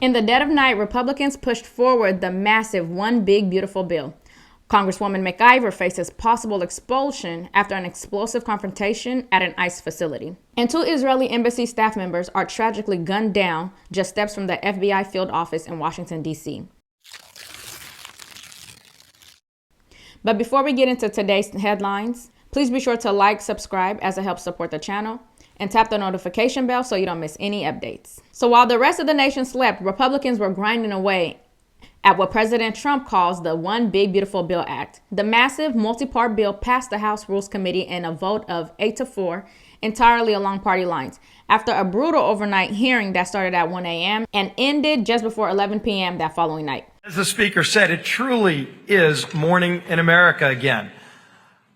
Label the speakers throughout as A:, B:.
A: In the dead of night, Republicans pushed forward the massive One Big Beautiful Bill. Congresswoman McIver faces possible expulsion after an explosive confrontation at an ICE facility. And 2 Israeli embassy staff members are tragically gunned down just steps from the FBI field office in Washington, D.C. But before we get into today's headlines, please be sure to like, subscribe as it helps support the channel, and tap the notification bell so you don't miss any updates. So while the rest of the nation slept, Republicans were grinding away at what President Trump calls the One Big Beautiful Bill Act. The massive multi-part bill passed the House Rules Committee in a vote of 8-4, entirely along party lines, after a brutal overnight hearing that started at 1 a.m. and ended just before 11 p.m. that following night.
B: As the Speaker said, it truly is morning in America again.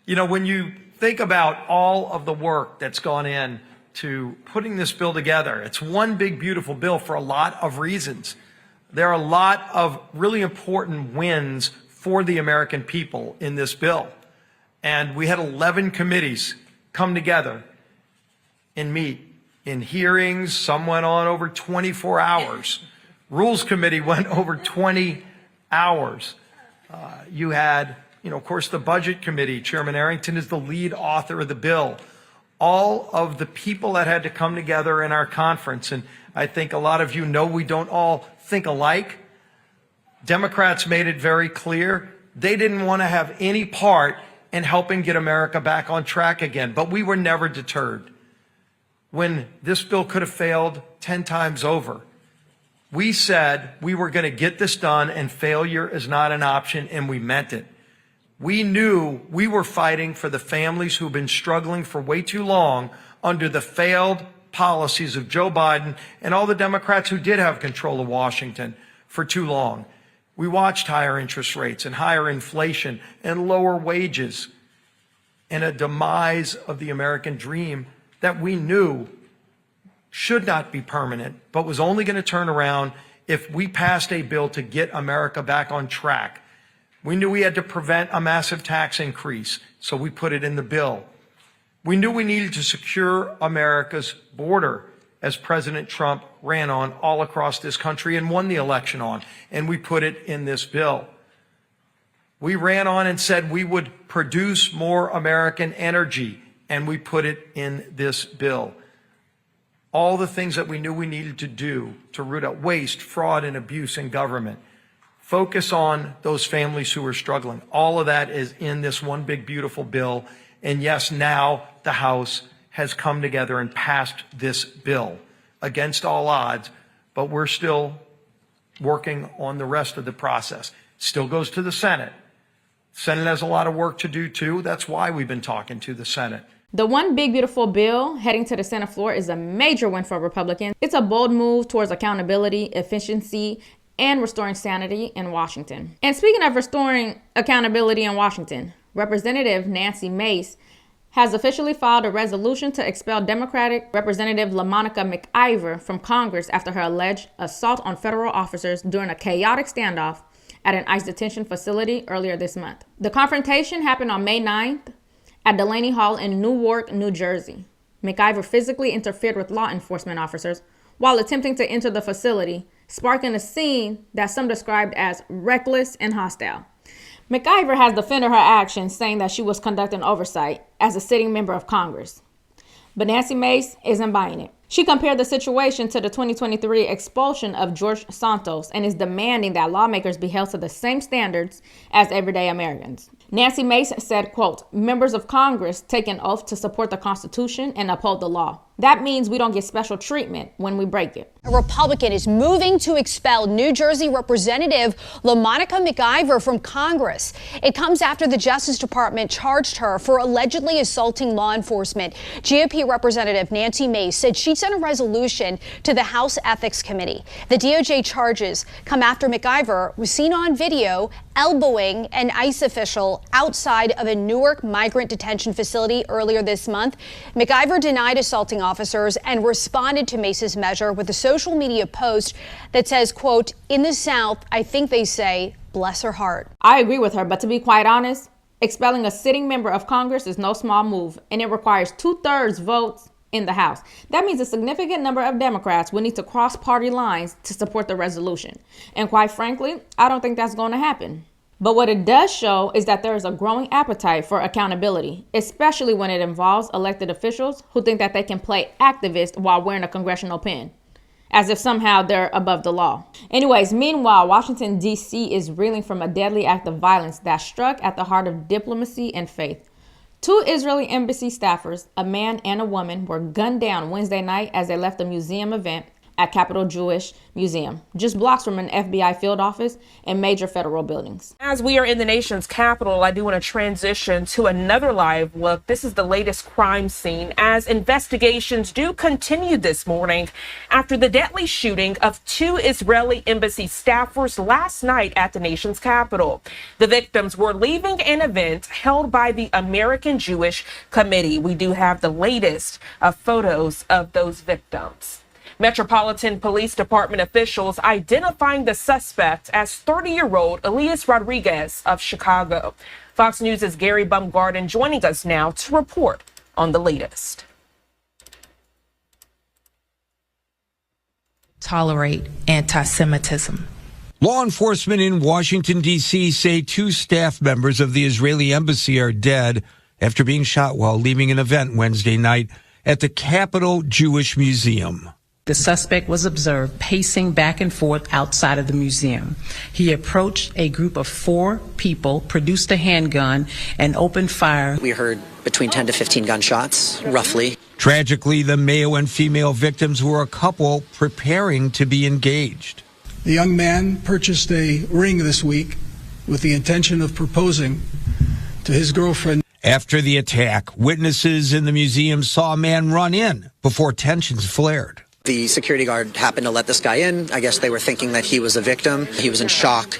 B: You know, when you think about all of the work that's gone in to putting this bill together, it's one big, beautiful bill for a lot of reasons. There are a lot of really important wins for the American people in this bill. And we had 11 committees come together and meet in hearings. Some went on over 24 hours. Rules Committee went over 20 hours. You had, of course, the Budget Committee. Chairman Arrington is the lead author of the bill. All of the people that had to come together in our conference, and I think a lot of you know we don't all think alike. Democrats made it very clear they didn't want to have any part in helping get America back on track again, but we were never deterred. When this bill could have failed 10 times over, we said we were going to get this done and failure is not an option, and we meant it. We knew we were fighting for the families who've been struggling for way too long under the failed policies of Joe Biden and all the Democrats who did have control of Washington for too long. We watched higher interest rates and higher inflation and lower wages and a demise of the American dream that we knew should not be permanent, but was only going to turn around if we passed a bill to get America back on track. We knew we had to prevent a massive tax increase, so we put it in the bill. We knew we needed to secure America's border, as President Trump ran on all across this country and won the election on, and we put it in this bill. We ran on and said we would produce more American energy, and we put it in this bill. All the things that we knew we needed to do to root out waste, fraud, and abuse in government. Focus on those families who are struggling. All of that is in this one big, beautiful bill. And yes, now the House has come together and passed this bill against all odds, but we're still working on the rest of the process. Still goes to the Senate. Senate has a lot of work to do too. That's why we've been talking to the Senate.
A: The One Big Beautiful Bill heading to the Senate floor is a major win for Republicans. It's a bold move towards accountability, efficiency, and restoring sanity in Washington. And speaking of restoring accountability in Washington, Representative Nancy Mace has officially filed a resolution to expel Democratic Representative LaMonica McIver from Congress after her alleged assault on federal officers during a chaotic standoff at an ICE detention facility earlier this month. The confrontation happened on May 9th at Delaney Hall in Newark, New Jersey. McIver physically interfered with law enforcement officers while attempting to enter the facility, sparking a scene that some described as reckless and hostile. McIver has defended her actions, saying that she was conducting oversight as a sitting member of Congress. But Nancy Mace isn't buying it. She compared the situation to the 2023 expulsion of George Santos and is demanding that lawmakers be held to the same standards as everyday Americans. Nancy Mace said, quote, "Members of Congress take an oath to support the Constitution and uphold the law. That means we don't get special treatment when we break it."
C: A Republican is moving to expel New Jersey Representative LaMonica McIver from Congress. It comes after the Justice Department charged her for allegedly assaulting law enforcement. GOP Representative Nancy Mace said she sent a resolution to the House Ethics Committee. The DOJ charges come after McIver was seen on video elbowing an ICE official outside of a Newark migrant detention facility earlier this month. McIver denied assaulting officers and responded to Mace's measure with a social media post that says, quote, "In the South, I think they say, bless her heart."
A: I agree with her, but to be quite honest, expelling a sitting member of Congress is no small move, and it requires 2/3 votes in the House. That means a significant number of Democrats will need to cross party lines to support the resolution. And quite frankly, I don't think that's going to happen. But what it does show is that there is a growing appetite for accountability, especially when it involves elected officials who think that they can play activist while wearing a congressional pin, as if somehow they're above the law. Anyways, meanwhile, Washington, D.C. is reeling from a deadly act of violence that struck at the heart of diplomacy and faith. 2 Israeli embassy staffers, a man and a woman, were gunned down Wednesday night as they left a museum event at Capitol Jewish Museum, just blocks from an FBI field office and major federal buildings.
D: As we are in the nation's capital, I do want to transition to another live look. This is the latest crime scene as investigations do continue this morning after the deadly shooting of 2 Israeli embassy staffers last night at the nation's capital. The victims were leaving an event held by the American Jewish Committee. We do have the latest photos of those victims. Metropolitan Police Department officials identifying the suspect as 30-year-old Elias Rodriguez of Chicago. Fox News' Gary Baumgarten joining us now to report on the latest.
E: Tolerate anti-Semitism.
F: Law enforcement in Washington, D.C. say 2 staff members of the Israeli embassy are dead after being shot while leaving an event Wednesday night at the Capitol Jewish Museum.
E: The suspect was observed pacing back and forth outside of the museum. He approached a group of 4 people, produced a handgun, and opened fire.
G: We heard between 10 to 15 gunshots, roughly.
F: Tragically, the male and female victims were a couple preparing to be engaged.
H: The young man purchased a ring this week with the intention of proposing to his girlfriend.
F: After the attack, witnesses in the museum saw a man run in before tensions flared.
G: The security guard happened to let this guy in. I guess they were thinking that he was a victim. He was in shock.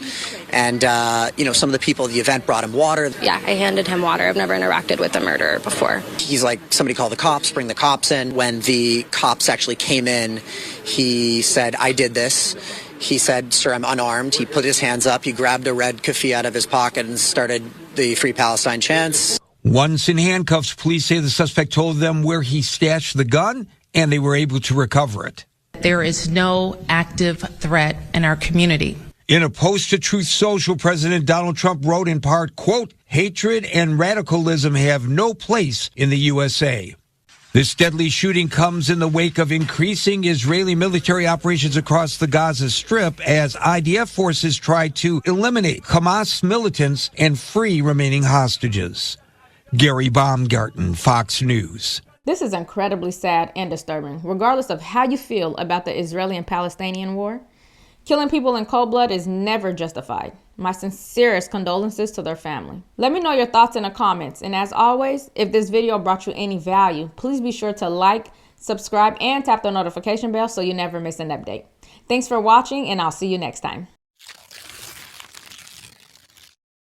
G: And, some of the people at the event brought him water.
I: Yeah, I handed him water. I've never interacted with a murderer before.
G: He's like, somebody call the cops, bring the cops in. When the cops actually came in, he said, I did this. He said, sir, I'm unarmed. He put his hands up. He grabbed a red keffiyeh out of his pocket and started the Free Palestine chants.
F: Once in handcuffs, police say the suspect told them where he stashed the gun, and they were able to recover it.
E: There is no active threat in our community.
F: In a post to Truth Social, President Donald Trump wrote in part, quote, hatred and radicalism have no place in the USA. This deadly shooting comes in the wake of increasing Israeli military operations across the Gaza Strip as IDF forces try to eliminate Hamas militants and free remaining hostages. Gary Baumgarten, Fox News.
A: This is incredibly sad and disturbing, regardless of how you feel about the Israeli and Palestinian war. Killing people in cold blood is never justified. My sincerest condolences to their family. Let me know your thoughts in the comments. And as always, if this video brought you any value, please be sure to like, subscribe, and tap the notification bell so you never miss an update. Thanks for watching, and I'll see you next time.